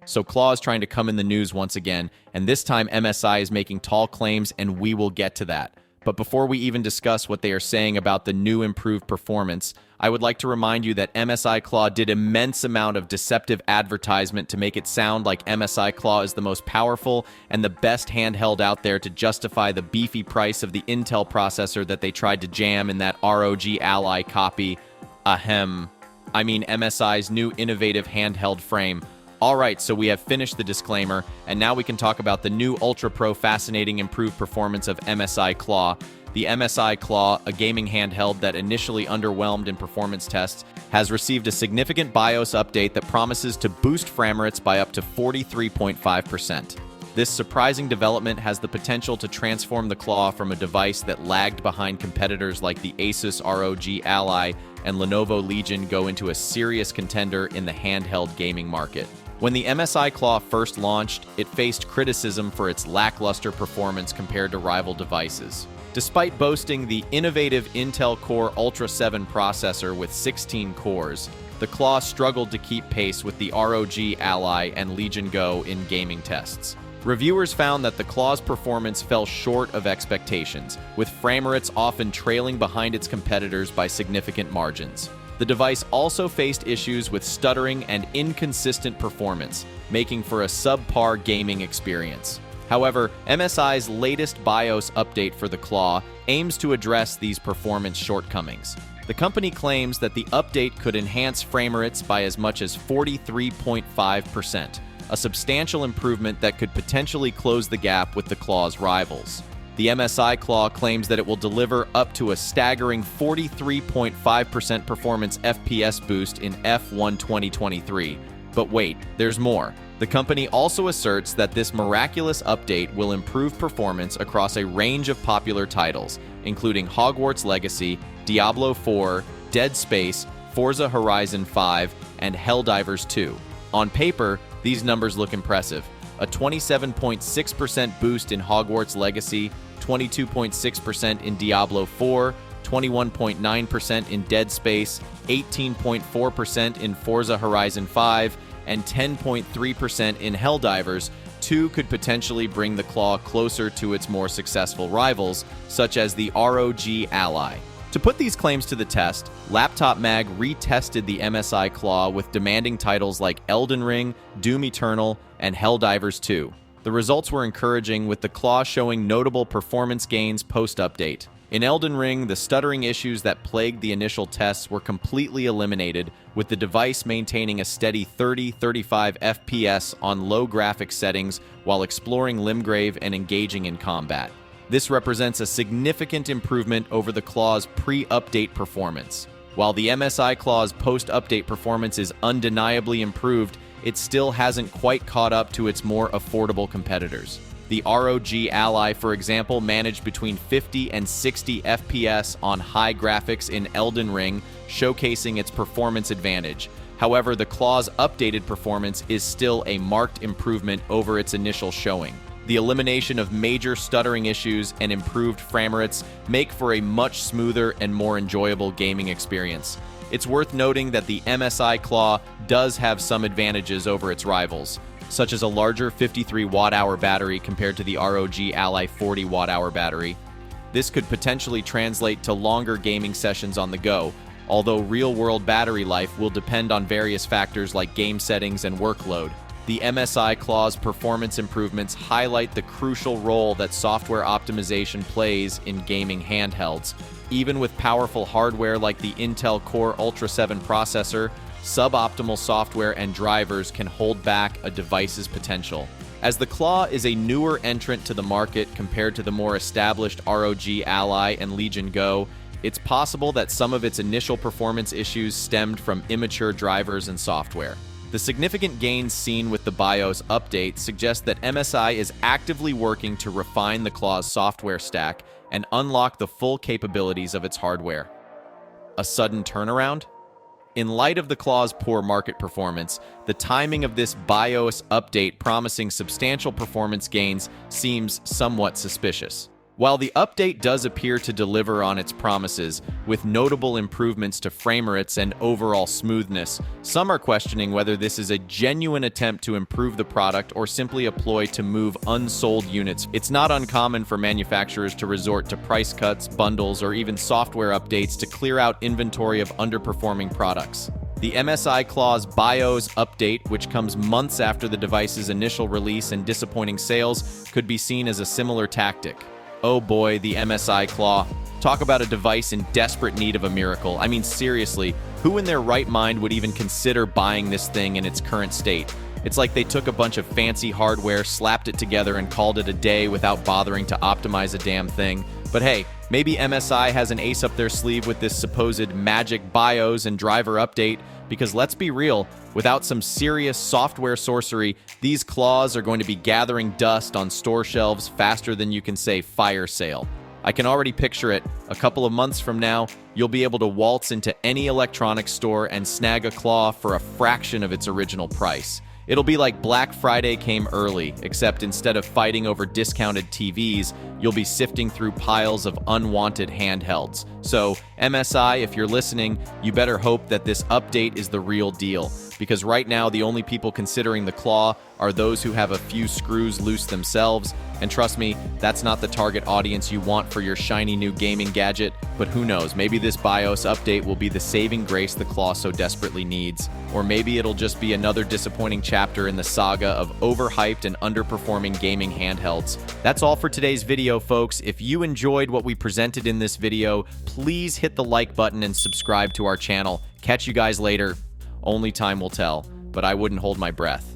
So Claw is trying to come in the news once again, and this time MSI is making tall claims, and we will get to that. But before we even discuss what they are saying about the new improved performance, I would like to remind you that MSI Claw did immense amount of deceptive advertisement to make it sound like MSI Claw is the most powerful and the best handheld out there to justify the beefy price of the Intel processor that they tried to jam in that ROG Ally copy. Ahem. I mean MSI's new innovative handheld frame. Alright, so we have finished the disclaimer, and now we can talk about the new Ultra Pro fascinating improved performance of MSI Claw. The MSI Claw, a gaming handheld that initially underwhelmed in performance tests, has received a significant BIOS update that promises to boost frame rates by up to 43.5%. This surprising development has the potential to transform the Claw from a device that lagged behind competitors like the Asus ROG Ally and Lenovo Legion Go into a serious contender in the handheld gaming market. When the MSI Claw first launched, it faced criticism for its lackluster performance compared to rival devices. Despite boasting the innovative Intel Core Ultra 7 processor with 16 cores, the Claw struggled to keep pace with the ROG Ally and Legion Go in gaming tests. Reviewers found that the Claw's performance fell short of expectations, with frame rates often trailing behind its competitors by significant margins. The device also faced issues with stuttering and inconsistent performance, making for a subpar gaming experience. However, MSI's latest BIOS update for the Claw aims to address these performance shortcomings. The company claims that the update could enhance frame rates by as much as 43.5%, a substantial improvement that could potentially close the gap with the Claw's rivals. The MSI Claw claims that it will deliver up to a staggering 43.5% performance FPS boost in F1 2023. But wait, there's more. The company also asserts that this miraculous update will improve performance across a range of popular titles, including Hogwarts Legacy, Diablo 4, Dead Space, Forza Horizon 5, and Helldivers 2. On paper, these numbers look impressive. A 27.6% boost in Hogwarts Legacy, 22.6% in Diablo 4, 21.9% in Dead Space, 18.4% in Forza Horizon 5, and 10.3% in Helldivers 2 could potentially bring the Claw closer to its more successful rivals, such as the ROG Ally. To put these claims to the test, Laptop Mag retested the MSI Claw with demanding titles like Elden Ring, Doom Eternal, and Helldivers 2. The results were encouraging, with the Claw showing notable performance gains post-update. In Elden Ring, the stuttering issues that plagued the initial tests were completely eliminated, with the device maintaining a steady 30-35 FPS on low graphics settings while exploring Limgrave and engaging in combat. This represents a significant improvement over the Claw's pre-update performance. While the MSI Claw's post-update performance is undeniably improved, it still hasn't quite caught up to its more affordable competitors. The ROG Ally, for example, managed between 50 and 60 FPS on high graphics in Elden Ring, showcasing its performance advantage. However, the Claw's updated performance is still a marked improvement over its initial showing. The elimination of major stuttering issues and improved frame rates make for a much smoother and more enjoyable gaming experience. It's worth noting that the MSI Claw does have some advantages over its rivals, such as a larger 53 watt-hour battery compared to the ROG Ally 40 watt-hour battery. This could potentially translate to longer gaming sessions on the go, although real-world battery life will depend on various factors like game settings and workload. The MSI Claw's performance improvements highlight the crucial role that software optimization plays in gaming handhelds. Even with powerful hardware like the Intel Core Ultra 7 processor, suboptimal software and drivers can hold back a device's potential. As the Claw is a newer entrant to the market compared to the more established ROG Ally and Legion Go, it's possible that some of its initial performance issues stemmed from immature drivers and software. The significant gains seen with the BIOS update suggest that MSI is actively working to refine the Claw's software stack and unlock the full capabilities of its hardware. A sudden turnaround? In light of the Claw's poor market performance, the timing of this BIOS update promising substantial performance gains seems somewhat suspicious. While the update does appear to deliver on its promises, with notable improvements to frame rates and overall smoothness, some are questioning whether this is a genuine attempt to improve the product or simply a ploy to move unsold units. It's not uncommon for manufacturers to resort to price cuts, bundles, or even software updates to clear out inventory of underperforming products. The MSI Claw's BIOS update, which comes months after the device's initial release and disappointing sales, could be seen as a similar tactic. Oh boy, the MSI Claw. Talk about a device in desperate need of a miracle. I mean, seriously, who in their right mind would even consider buying this thing in its current state? It's like they took a bunch of fancy hardware, slapped it together, and called it a day without bothering to optimize a damn thing. But hey, maybe MSI has an ace up their sleeve with this supposed magic BIOS and driver update, because let's be real, without some serious software sorcery, these claws are going to be gathering dust on store shelves faster than you can say fire sale. I can already picture it. A couple of months from now, you'll be able to waltz into any electronics store and snag a claw for a fraction of its original price. It'll be like Black Friday came early, except instead of fighting over discounted TVs, you'll be sifting through piles of unwanted handhelds. So, MSI, if you're listening, you better hope that this update is the real deal, because right now the only people considering the Claw are those who have a few screws loose themselves, and trust me, that's not the target audience you want for your shiny new gaming gadget, but who knows, maybe this BIOS update will be the saving grace the Claw so desperately needs, or maybe it'll just be another disappointing chapter in the saga of overhyped and underperforming gaming handhelds. That's all for today's video, folks. If you enjoyed what we presented in this video, please hit the like button and subscribe to our channel. Catch you guys later. Only time will tell, but I wouldn't hold my breath.